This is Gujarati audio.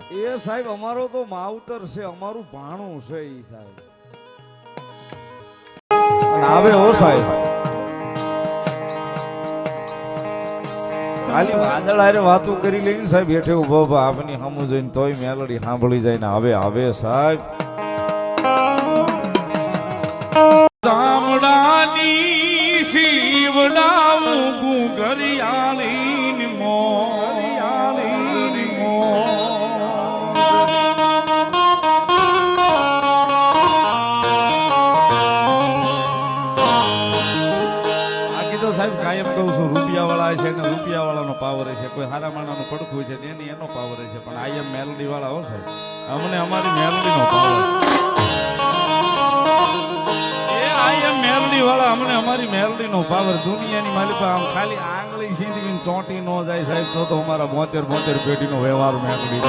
એ સાહેબ અમારો તો માવતર છે, અમારું ભાણું છે ઈ સાહેબ. અને આવે હો સાહેબ, ખાલી વાદળ હારે વાતો કરી લઈને સાહેબ હેઠે ઉભો ઉભો આપની સામું જોઈને તોય મેલડી સાંભળી જાય ને આવે આવે સાહેબ. ચામડાની શિવડાવું ઘરિયાળી મો સાહેબ કાયમ કહું છું રૂપિયા વાળા છે ને રૂપિયા વાળાનો પાવર છે, કોઈ હારા માણાનું પડખું છે તેની એનો પાવર છે, પણ આ એમ મેલોડી વાળા હો સાહેબ, અમને અમારી મેલોડીનો પાવર. મેલડી વાળા અમને અમારી મેલડીનો પાવર. દુનિયાની માલિક આમ ખાલી આંગળી સીધી ચોંટી ન જાય સાહેબ, તો અમારા 72 પેઢીનો વ્યવહાર મેલડી.